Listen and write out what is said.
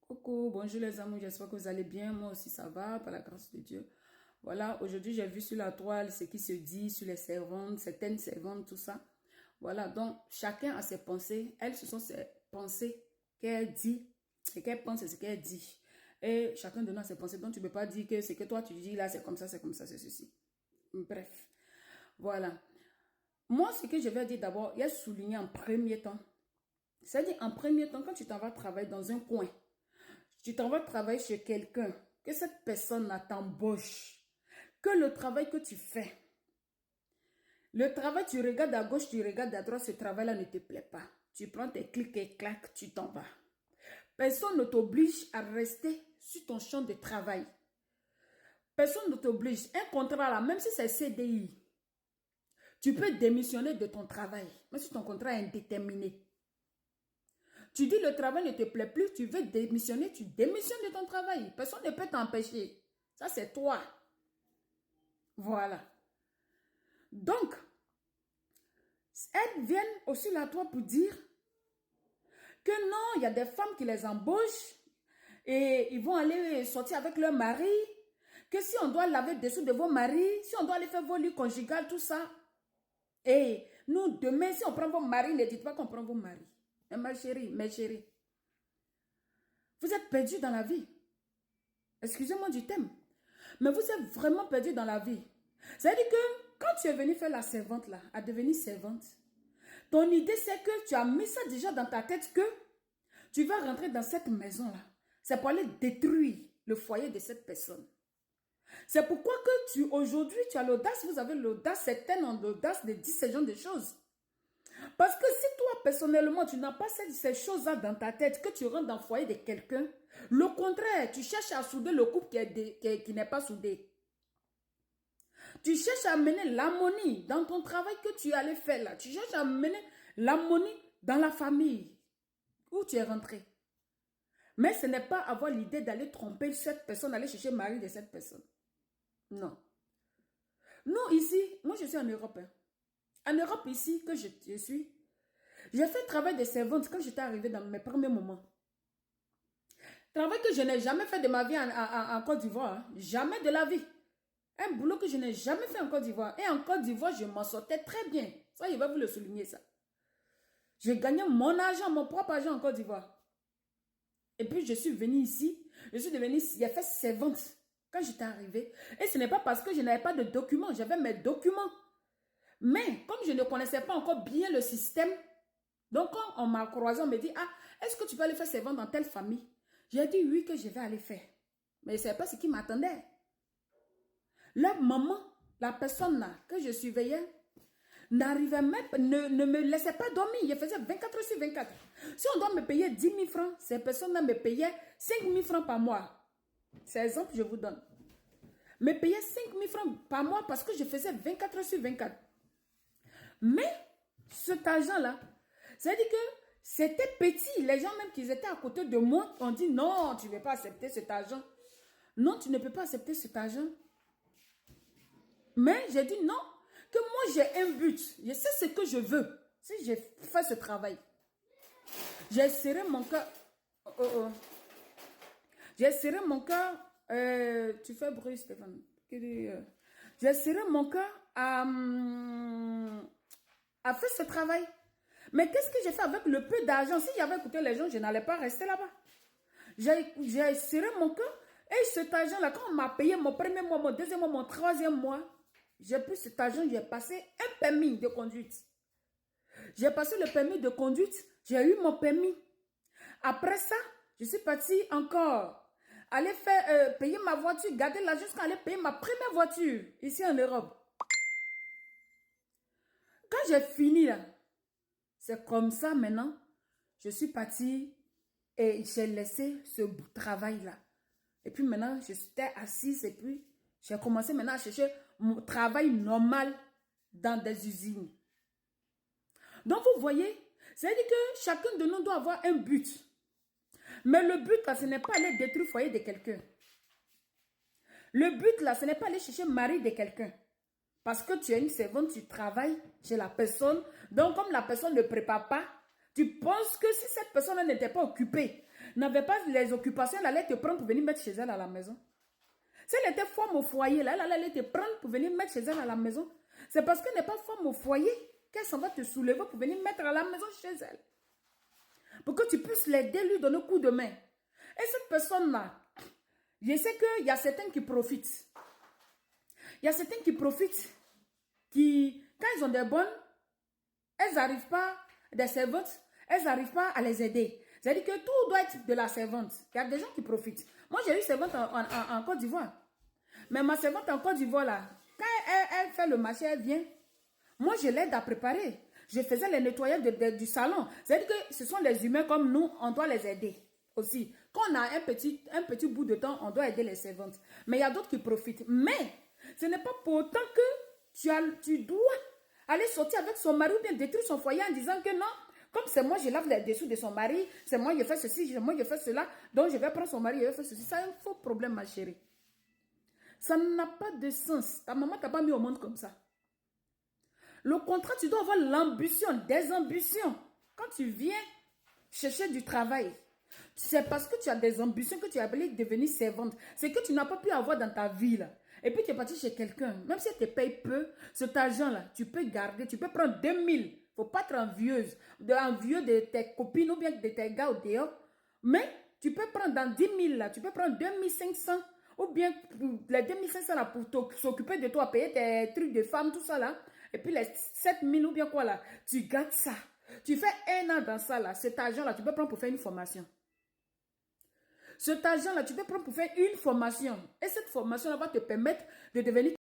Coucou, bonjour les amis, j'espère que vous allez bien. Moi aussi ça va, par la grâce de Dieu. Voilà, aujourd'hui j'ai vu sur la toile ce qui se dit sur les servantes, certaines servantes, tout ça. Voilà, donc chacun a ses pensées. Elles, ce sont ses pensées qu'elle dit et qu'elle pense et ce qu'elle dit. Et chacun donne ses pensées. Donc tu ne peux pas dire que ce que toi tu dis là, c'est comme ça, c'est ceci. Bref, voilà. Moi, ce que je vais dire d'abord, il y a souligné en premier temps. C'est-à-dire en premier temps, quand tu t'en vas travailler dans un coin, tu t'en vas travailler chez quelqu'un, que cette personne t'embauche, que le travail que tu fais, le travail, tu regardes à gauche, tu regardes à droite, ce travail-là ne te plaît pas. Tu prends tes clics et claques, tu t'en vas. Personne ne t'oblige à rester sur ton champ de travail. Personne ne t'oblige. Un contrat là, même si c'est CDI, tu peux démissionner de ton travail, même si ton contrat est indéterminé. Tu dis le travail ne te plaît plus, tu veux démissionner, tu démissionnes de ton travail. Personne ne peut t'empêcher. Ça, c'est toi. Voilà. Donc, elles viennent aussi là toi pour dire que non, il y a des femmes qui les embauchent et ils vont aller sortir avec leur mari. Que si on doit laver dessous de vos maris, si on doit aller faire vos lits conjugales, tout ça. Et nous, demain, si on prend vos maris, ne dites pas qu'on prend vos maris. Mais ma chérie, mes chéris, vous êtes perdus dans la vie. Excusez-moi du thème. Mais vous êtes vraiment perdus dans la vie. C'est-à-dire que quand tu es venu faire la servante là, à devenir servante, ton idée c'est que tu as mis ça déjà dans ta tête que tu vas rentrer dans cette maison là. C'est pour aller détruire le foyer de cette personne. C'est pourquoi que aujourd'hui tu as l'audace, vous avez l'audace, certaines ont l'audace de dire ce genre de choses. Parce que si toi, personnellement, tu n'as pas ces choses-là dans ta tête, que tu rentres dans le foyer de quelqu'un, le contraire, tu cherches à souder le couple qui n'est pas soudé. Tu cherches à amener l'harmonie dans ton travail que tu allais faire là. Tu cherches à amener l'harmonie dans la famille où tu es rentré. Mais ce n'est pas avoir l'idée d'aller tromper cette personne, aller chercher le mari de cette personne. Non. Nous, ici, moi je suis en Europe. En Europe, ici, que je suis, j'ai fait le travail de servante quand j'étais arrivée dans mes premiers moments. Travail que je n'ai jamais fait de ma vie en Côte d'Ivoire. Hein. Jamais de la vie. Un boulot que je n'ai jamais fait en Côte d'Ivoire. Et en Côte d'Ivoire, je m'en sortais très bien. Ça, il va vous le souligner, ça. J'ai gagné mon argent, mon propre argent en Côte d'Ivoire. Et puis, je suis venue ici. Je suis devenue, j'ai fait servante quand j'étais arrivée. Et ce n'est pas parce que je n'avais pas de documents. J'avais mes documents. Mais, comme je ne connaissais pas encore bien le système, donc quand on m'a croisé, on me dit, ah, est-ce que tu peux aller faire servante dans telle famille? J'ai dit oui que je vais aller faire. Mais je ne savais pas ce qui m'attendait. Leur maman, la personne là que je surveillais, n'arrivait même, ne me laissait pas dormir. Je faisais 24 heures sur 24. Si on doit me payer 10 000 francs, ces personnes-là me payaient 5 000 francs par mois. C'est l'exemple que je vous donne. Me payaient 5 000 francs par mois parce que je faisais 24 heures sur 24. Mais cet argent-là, c'est-à-dire que c'était petit. Les gens même qui étaient à côté de moi ont dit non, tu ne veux pas accepter cet argent. Non, tu ne peux pas accepter cet argent. Mais j'ai dit non, que moi j'ai un but. Je sais ce que je veux. Si j'ai fait ce travail, j'ai serré mon cœur. J'ai serré mon cœur. Tu fais bruit, Stéphane. J'ai serré mon cœur à faire ce travail. Mais qu'est-ce que j'ai fait avec le peu d'argent? Si j'avais écouté les gens, je n'allais pas rester là-bas. J'ai serré mon cœur. Et cet argent-là, quand on m'a payé mon premier mois, mon deuxième mois, mon troisième mois, j'ai pris cet argent, j'ai passé un permis de conduite. J'ai passé le permis de conduite, j'ai eu mon permis. Après ça, je suis partie encore aller faire payer ma voiture, garder l'argent jusqu'à aller payer ma première voiture ici en Europe. Quand j'ai fini là, c'est comme ça maintenant, je suis partie et j'ai laissé ce travail-là. Et puis maintenant, je suis assise et puis j'ai commencé maintenant à chercher mon travail normal dans des usines. Donc, vous voyez, c'est-à-dire que chacun de nous doit avoir un but. Mais le but, là, ce n'est pas aller détruire le foyer de quelqu'un. Le but, là, ce n'est pas aller chercher le mari de quelqu'un. Parce que tu es une servante, tu travailles chez la personne. Donc, comme la personne ne prépare pas, tu penses que si cette personne n'était pas occupée, n'avait pas les occupations, elle allait te prendre pour venir mettre chez elle à la maison. Si elle était femme au foyer, là, elle allait te prendre pour venir mettre chez elle à la maison. C'est parce qu'elle n'est pas femme au foyer qu'elle s'en va te soulever pour venir mettre à la maison chez elle. Pour que tu puisses l'aider, lui donner un coup de main. Et cette personne-là, je sais qu'il y a certains qui profitent. Il y a certains qui profitent, qui, quand ils ont des bonnes, elles n'arrivent pas, des servantes, elles n'arrivent pas à les aider. C'est-à-dire que tout doit être de la servante. Il y a des gens qui profitent. Moi, j'ai eu servante en Côte d'Ivoire. Mais ma servante en Côte d'Ivoire, là, quand elle fait le marché, elle vient. Moi, je l'aide à préparer. Je faisais les nettoyages du salon. C'est-à-dire que ce sont les humains comme nous, on doit les aider aussi. Quand on a un petit bout de temps, on doit aider les servantes. Mais il y a d'autres qui profitent. Mais ce n'est pas pour autant que tu dois aller sortir avec son mari ou bien détruire son foyer en disant que non, comme c'est moi, je lave les dessous de son mari, c'est moi, je fais ceci, c'est moi, je fais cela, donc je vais prendre son mari, je vais faire ceci. C'est un faux problème, ma chérie. Ça n'a pas de sens. Ta maman t'a pas mis au monde comme ça. Le contrat, tu dois avoir l'ambition, des ambitions. Quand tu viens chercher du travail, c'est parce que tu as des ambitions que tu as appelé devenir servante. C'est que tu n'as pas pu avoir dans ta vie, là. Et puis tu es parti chez quelqu'un. Même si elle te paye peu, cet argent-là, tu peux garder, tu peux prendre 2000. Il ne faut pas être envieuse. Envieux de tes copines ou bien de tes gars au dehors. Mais tu peux prendre dans 10 000, là, tu peux prendre 2500. Ou bien les 2500 là pour s'occuper de toi, payer tes trucs de femme, tout ça là. Et puis les 7000 ou bien quoi là, tu gardes ça. Tu fais un an dans ça là. Cet argent là, tu peux prendre pour faire une formation. Cet argent là, tu peux prendre pour faire une formation. Et cette formation là va te permettre de devenir